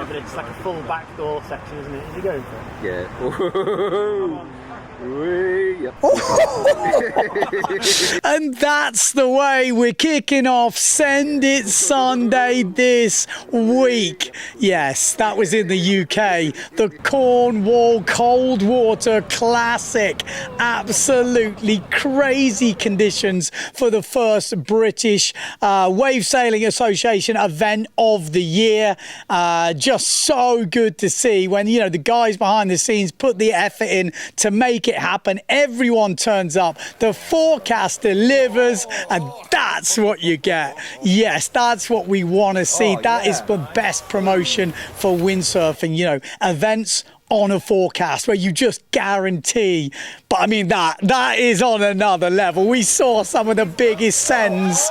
but it's like a full backdoor section, isn't it? Is he going for it? Yeah. Come on. And that's the way we're kicking off Send It Sunday this week. Yes, that was in the UK. The Cornwall Cold Water Classic. Absolutely crazy conditions for the first British Wave Sailing Association event of the year. Just so good to see when, you know, the guys behind the scenes put the effort in to make it happen. Everyone turns up, the forecast delivers, and that's what you get. Yes, that's what we want to see. That is the best promotion for windsurfing, you know, events on a forecast where you just guarantee. But I mean, that is on another level. We saw some of the biggest sends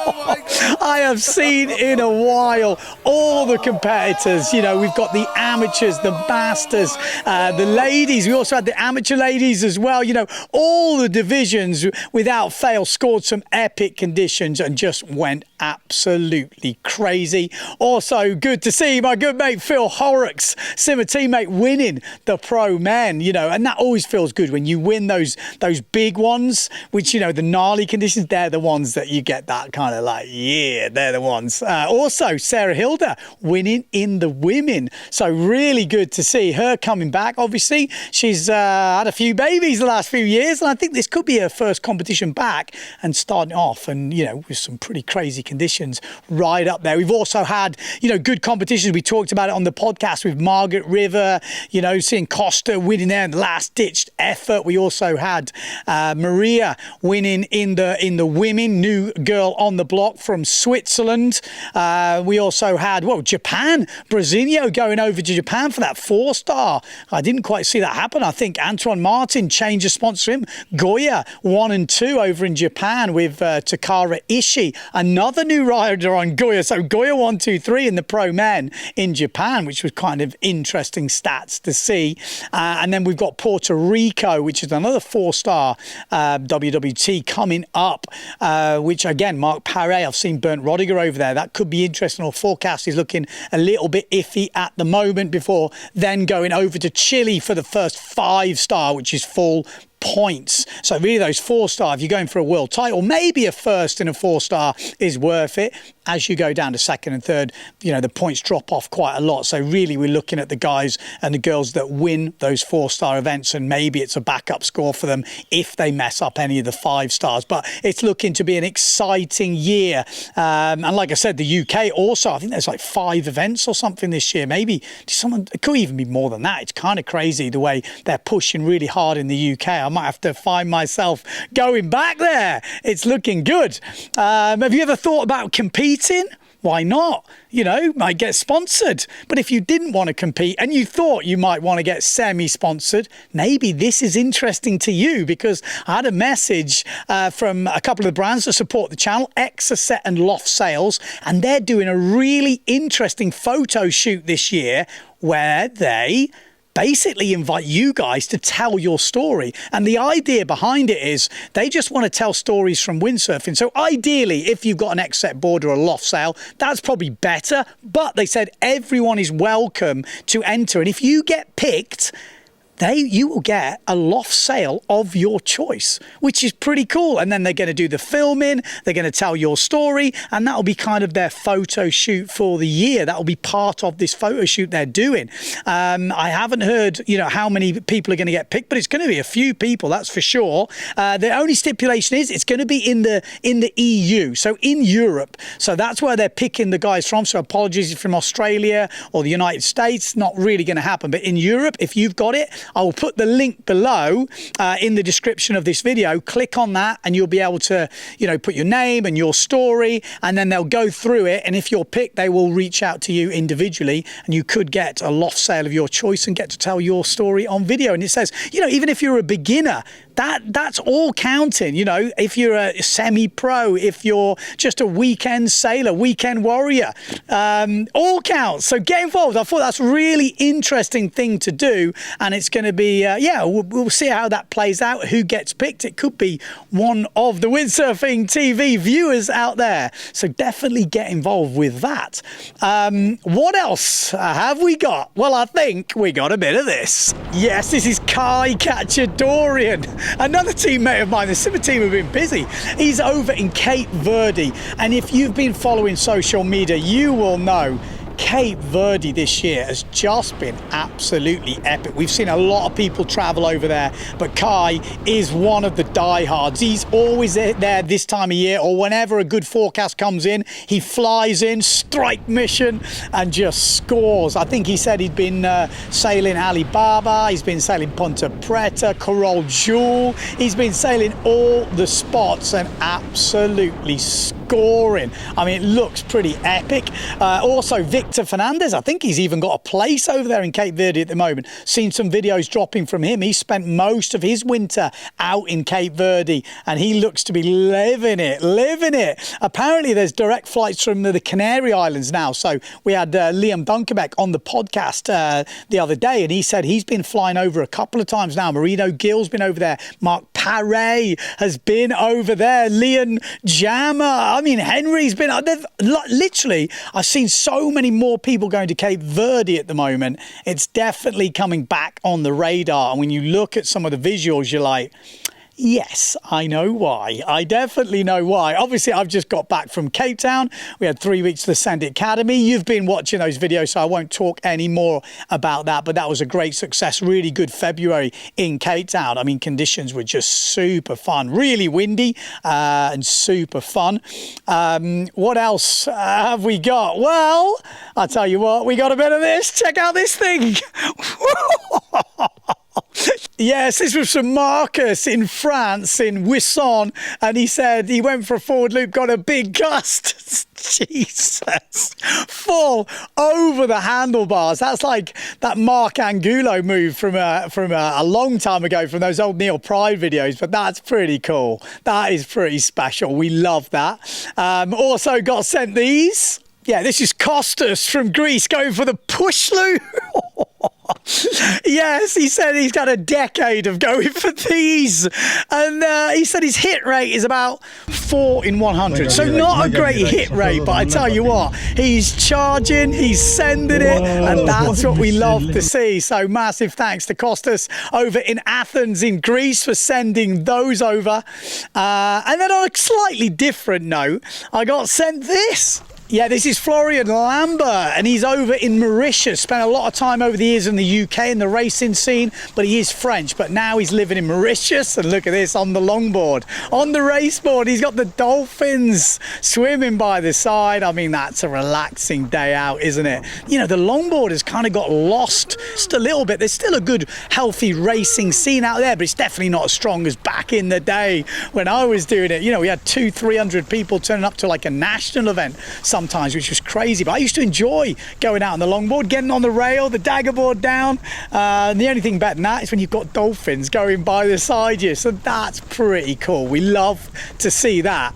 I have seen in a while. All the competitors, you know, we've got the amateurs, the masters, the ladies. We also had the amateur ladies as well. You know, all the divisions without fail scored some epic conditions and just went absolutely crazy. Also good to see my good mate Phil Horrocks, Simmer teammate, winning the pro men, you know, and that always feels good when you win those big ones, which, you know, the gnarly conditions, they're the ones that you get that kind of like, yeah, they're the ones. Also, Sarah Hilda winning in the women. So really good to see her coming back. Obviously, she's had a few babies the last few years, and I think this could be her first competition back and starting off, and, you know, with some pretty crazy conditions right up there. We've also had, you know, good competitions. We talked about it on the podcast with Margaret River, you know, seeing Costa winning there in the last ditched effort. We also had Maria winning in the women, new girl on the block from Switzerland. We also had, well, Japan, Brasilio going over to Japan for that 4-star. I didn't quite see that happen. I think Antoine Martin changed the sponsor him. Goya 1 and 2 over in Japan with Takara Ishii, another new rider on Goya. So Goya 1, 2, 3 in the pro men in Japan, which was kind of interesting stats to see. And then we've got Puerto Rico, which is another 4-star WWT coming up, which again, Mark Paré, I've seen Bernd Rodiger over there. That could be interesting. Our forecast is looking a little bit iffy at the moment before then going over to Chile for the first 5-star, which is full points. So really those 4-star, if you're going for a world title, maybe a first and a 4-star is worth it. As you go down to second and third, you know, the points drop off quite a lot. So really we're looking at the guys and the girls that win those 4-star events, and maybe it's a backup score for them if they mess up any of the 5-stars. But it's looking to be an exciting year. And like I said, the UK also, I think there's like 5 events or something this year. Maybe it could even be more than that. It's kind of crazy the way they're pushing really hard in the UK. I might have to find myself going back there. It's looking good. Have you ever thought about competing? Why not? You know, might get sponsored. But if you didn't want to compete and you thought you might want to get semi-sponsored, maybe this is interesting to you, because I had a message from a couple of the brands that support the channel, Exocet and LOFT Sales, and they're doing a really interesting photo shoot this year where they basically invite you guys to tell your story. And the idea behind it is they just want to tell stories from windsurfing. So ideally, if you've got an Exocet board or a LOFT sail, that's probably better. But they said everyone is welcome to enter. And if you get picked, you will get a LOFT sail of your choice, which is pretty cool. And then they're going to do the filming, they're going to tell your story, and that'll be kind of their photo shoot for the year. That will be part of this photo shoot they're doing. I haven't heard, you know, how many people are going to get picked, but it's going to be a few people, that's for sure. The only stipulation is it's going to be in the EU, so in Europe. So that's where they're picking the guys from. So apologies if you're from Australia or the United States, not really going to happen. But in Europe, if you've got it, I will put the link below in the description of this video. Click on that and you'll be able to, you know, put your name and your story, and then they'll go through it. And if you're picked, they will reach out to you individually, and you could get a LOFT sail of your choice and get to tell your story on video. And it says, you know, even if you're a beginner, that's all counting. You know, if you're a semi-pro, if you're just a weekend sailor, weekend warrior, all counts. So get involved. I thought that's a really interesting thing to do, and it's going to be, we'll see how that plays out, who gets picked. It could be one of the Windsurfing.TV viewers out there. So definitely get involved with that. What else have we got? Well, I think we got a bit of this. Yes, this is Kai Cacciadorian, another teammate of mine. The Simba team have been busy. He's over in Cape Verde, and if you've been following social media, you will know Cape Verde this year has just been absolutely epic. We've seen a lot of people travel over there, but Kai is one of the diehards. He's always there this time of year, or whenever a good forecast comes in, he flies in, strike mission, and just scores. I think he said he'd been sailing Alibaba, he's been sailing Ponta Preta, Coral Jewel, he's been sailing all the spots and absolutely scoring. I mean, it looks pretty epic. Also, Victor Fernandez, I think he's even got a place over there in Cape Verde at the moment. Seen some videos dropping from him. He spent most of his winter out in Cape Verde, and he looks to be living it. Apparently, there's direct flights from the Canary Islands now. So we had Liam Dunkerbeck on the podcast the other day, and he said he's been flying over a couple of times now. Marino Gill's been over there. Mark Paré has been over there. Leon Jammer. I mean, Henry's been out there. Literally, I've seen so many more people going to Cape Verde at the moment. It's definitely coming back on the radar. And when you look at some of the visuals, you're like, yes, I know why. I definitely know why. Obviously, I've just got back from Cape Town. We had 3 weeks to the Send It Academy. You've been watching those videos, so I won't talk any more about that, but that was a great success. Really good February in Cape Town. I mean, conditions were just super fun. Really windy and super fun. What else have we got? Well, I'll tell you what, we got a bit of this. Check out this thing. Yes, this was from Marcus in France, in Wissant, and he said he went for a forward loop, got a big gust. Jesus. Full over the handlebars. That's like that Mark Angulo move from a long time ago, from those old Neil Pride videos, but that's pretty cool. That is pretty special. We love that. Also got sent these. Yeah, this is Costas from Greece going for the push loop. Yes, he said he's got a decade of going for these, and he said his hit rate is about 4 in 100, so not a great hit rate, but I tell you what, he's charging, he's sending it, and that's what we love to see. So massive thanks to Costas over in Athens in Greece for sending those over. And then on a slightly different note, I got sent this. Yeah, this is Florian Lambert, and he's over in Mauritius. Spent a lot of time over the years in the UK in the racing scene, but he is French. But now he's living in Mauritius, and look at this on the longboard. On the raceboard, he's got the dolphins swimming by the side. I mean, that's a relaxing day out, isn't it? You know, the longboard has kind of got lost just a little bit. There's still a good, healthy racing scene out there, but it's definitely not as strong as back in the day when I was doing it. You know, we had 200-300 people turning up to like a national event sometimes, which was crazy, but I used to enjoy going out on the longboard, getting on the rail, the daggerboard down. The only thing better than that is when you've got dolphins going by the side of you, so that's pretty cool. We love to see that.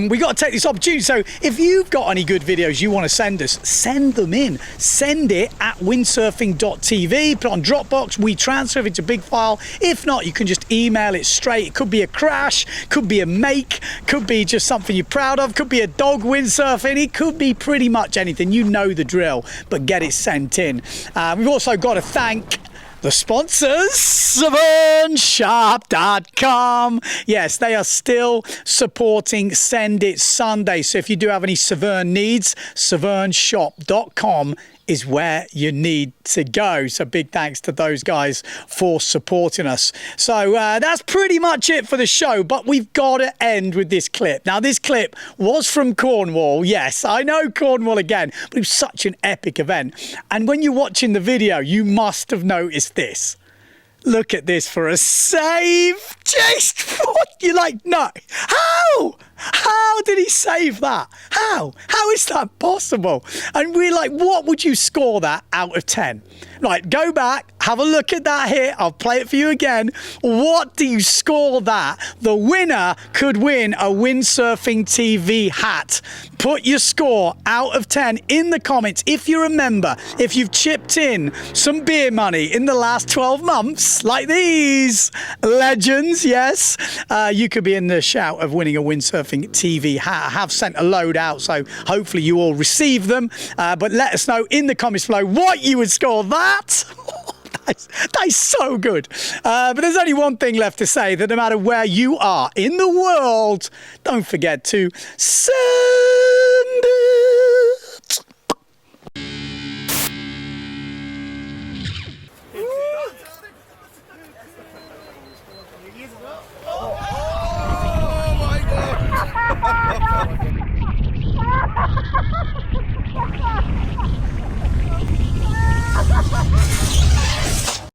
We got to take this opportunity, so if you've got any good videos you want to send us, send them in. Send it at Windsurfing.TV, put it on Dropbox, we transfer it to big file. If not, you can just email it straight. It could be a crash, could be a make, could be just something you're proud of, could be a dog windsurfing. It could be pretty much anything. You know the drill, but get it sent in. We've also got to thank the sponsors, SavernShop.com. Yes, they are still supporting Send It Sunday. So if you do have any Savern needs, SavernShop.com is where you need to go. So big thanks to those guys for supporting us. So that's pretty much it for the show, but we've got to end with this clip. Now, this clip was from Cornwall. Yes, I know Cornwall again, but it was such an epic event. And when you're watching the video, you must have noticed this. Look at this for a save. Jeez, what? You're like, no. How? How did he save that? How? How is that possible? And we're like, what would you score that out of 10? Right, go back, have a look at that here. I'll play it for you again. What do you score that? The winner could win a Windsurfing.TV hat. Put your score out of 10 in the comments. If you remember, if you've chipped in some beer money in the last 12 months, like these legends, yes, you could be in the shout of winning a Windsurfing.TV hat. I have sent a load out, so hopefully you all receive them. But let us know in the comments below what you would score that. That is so good. But there's only one thing left to say, that no matter where you are in the world, don't forget to